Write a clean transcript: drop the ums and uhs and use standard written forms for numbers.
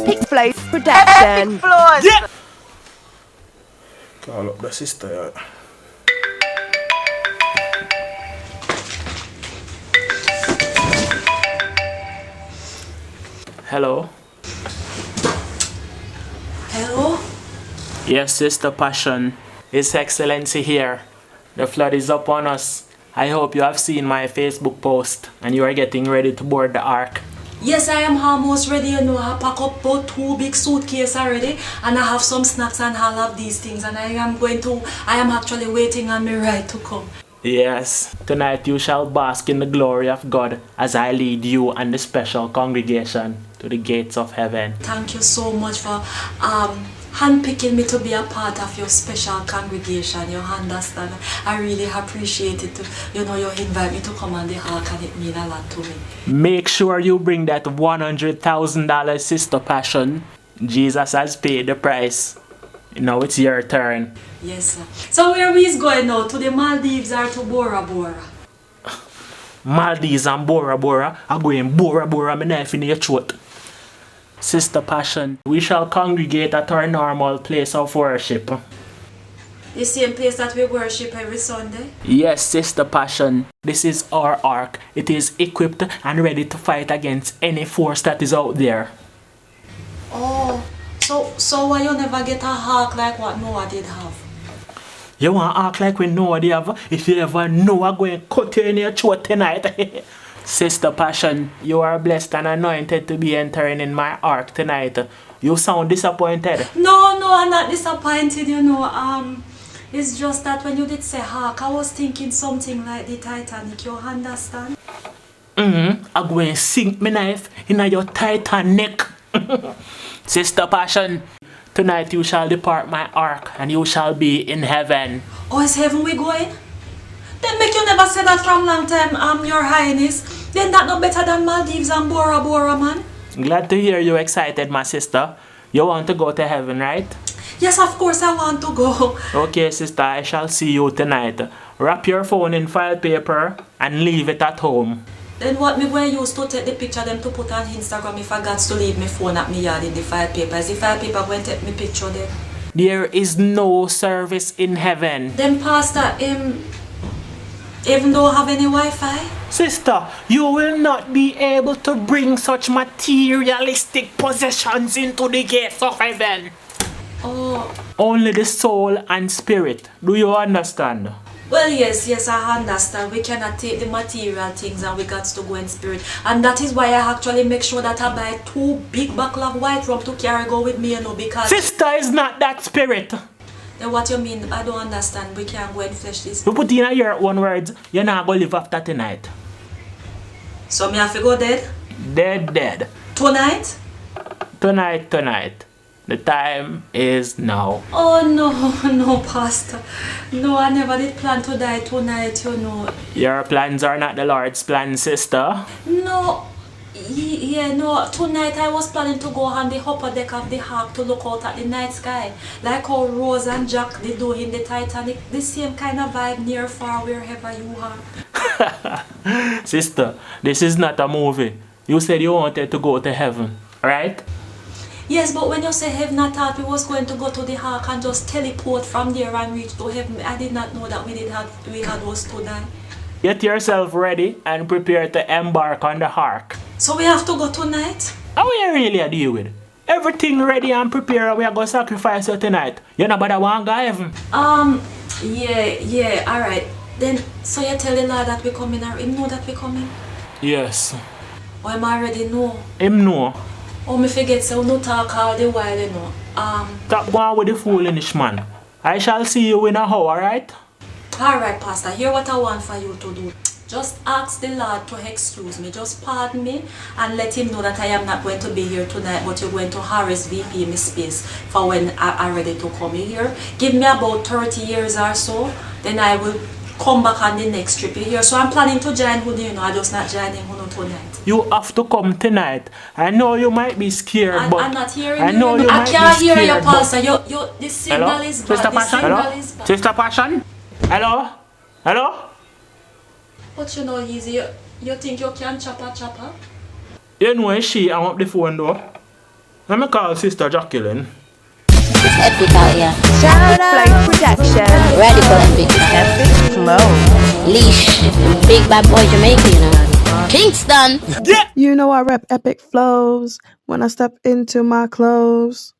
Epic Flows Production. Epic Flows. Yeah. Call up the sister. Hello. Hello? Yes, Sister Passion. His Excellency here. The flood is upon us. I hope you have seen my Facebook post and you are getting ready to board the ark. Yes, I am almost ready. You know, I pack up about 2 big suitcases already, and I have some snacks and all of these things, and I am actually waiting on my ride to come. Yes, tonight you shall bask in the glory of God as I lead you and the special congregation to the gates of heaven. Thank you so much for handpicking me to be a part of your special congregation. You understand? I really appreciate it. You know, you invite me to come on the ark, and it means a lot to me. Make sure you bring that $100,000, Sister Passion. Jesus has paid the price. Now it's your turn. Yes, sir. So where we is going now? To the Maldives or to Bora Bora? Maldives and Bora Bora. I'm going Bora Bora, my knife in your throat. Sister Passion, we shall congregate at our normal place of worship. The same place that we worship every Sunday? Yes, Sister Passion. This is our ark. It is equipped and ready to fight against any force that is out there. Oh, so why you never get a ark like what Noah did have? You want ark like when Noah did have? If you ever know, I'm going to cut you in your throat tonight. Sister Passion, you are blessed and anointed to be entering in my ark tonight. You sound disappointed. No, I'm not disappointed, you know. It's just that when you did say ark, I was thinking something like the Titanic, you understand? I'm going to sink my knife in your Titanic. Sister Passion, tonight you shall depart my ark and you shall be in heaven. Oh, is heaven we going? Then make you never say that from long time, Your Highness. Then that no better than Maldives and Bora Bora, man. Glad to hear you excited, my sister. You want to go to heaven, right? Yes, of course I want to go. Okay, sister, I shall see you tonight. Wrap your phone in file paper and leave it at home. Then what me going to use to take the picture them to put on Instagram if I got to leave my phone at me yard in the file paper? Is the file paper going to take me picture there? There is no service in heaven. Then pastor, even though I have any Wi-Fi? Sister, you will not be able to bring such materialistic possessions into the gates of heaven. Oh. Only the soul and spirit. Do you understand? Well, yes, I understand. We cannot take the material things and we got to go in spirit. And that is why I actually make sure that I buy 2 big buckle of white rum to carry go with me, you know, because... Sister is not that spirit. Then what you mean? I don't understand. We can't go and flesh this. You put in your own words, you're not going to live after tonight. So me have to go dead? Dead. Tonight? Tonight. The time is now. Oh no, pastor. No, I never did plan to die tonight, you know. Your plans are not the Lord's plans, sister. No. No, tonight I was planning to go on the upper deck of the ark to look out at the night sky. Like how Rose and Jack they do in the Titanic. The same kind of vibe near far wherever you are. Sister, this is not a movie. You said you wanted to go to heaven, right? Yes, but when you say heaven, I thought we was going to go to the ark and just teleport from there and reach to heaven. I did not know that we had those 2 die. Get yourself ready and prepare to embark on the ark. So we have to go tonight? How are you really deal with? Everything ready and prepared, we are going to sacrifice you tonight. You know about one guy heaven? Yeah, alright. Then, so you tell the Lord that we coming or him know that we coming? Yes. Or him already know? Him know. Oh, me forget, so no talk all the while, you know. Stop going with the foolish man. I shall see you in a hour, alright? Alright, pastor, here what I want for you to do. Just ask the Lord to excuse me. Just pardon me and let him know that I am not going to be here tonight, but you're going to RSVP me space for when I'm ready to come here. Give me about 30 years or so, then I will come back on the next trip here. So I'm planning to join who, you know, I'm just not joining who tonight. You have to come tonight. I know you might be scared, but I'm not hearing I know you I might can't be hear scared, you, pastor. The signal Hello? is bad. Sister The Passion? signal Hello? is bad. Sister Passion? Hello? But you know, Easy, you think you can chopper? You know she hung up the phone though. Let me call Sister Jacqueline. It's epic out here. Shout out Production. Radical epic. Epic Flow. Leash. Big bad boy Jamaica, you know. Kingston. You know I rep epic flows when I step into my clothes.